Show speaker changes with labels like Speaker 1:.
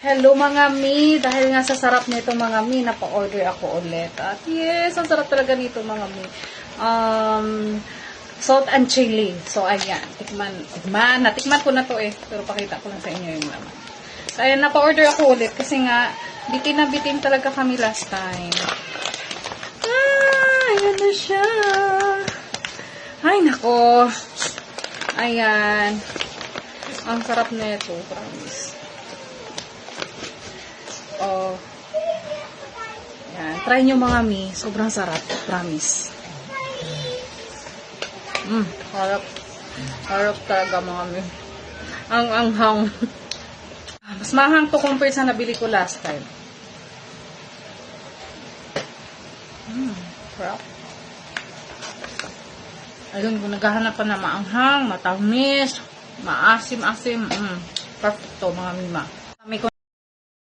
Speaker 1: Hello mga mi, dahil nga sa sarap nito mga mi, napa-order ako ulit. At yes, ang sarap talaga nito mga mi. Salt and chili. So ayan, natikman ko na to eh. Pero pakita ko lang sa inyo yung laman. So ayan, napa-order ako ulit kasi nga, bitin na bitin talaga kami last time. Ayan na siya. Ay nako. Ayan. Ang sarap na ito, promise. Oh. Yan. Try nyo mga mi. Sobrang sarap. Promise. Harap. Harap talaga mga mi. Ang anghang. Mas mahang to compare sa nabili ko last time. Sarap. Ayun, kung naghahanap pa na maanghang, matamis, maasim-asim. Perfect to mga mima.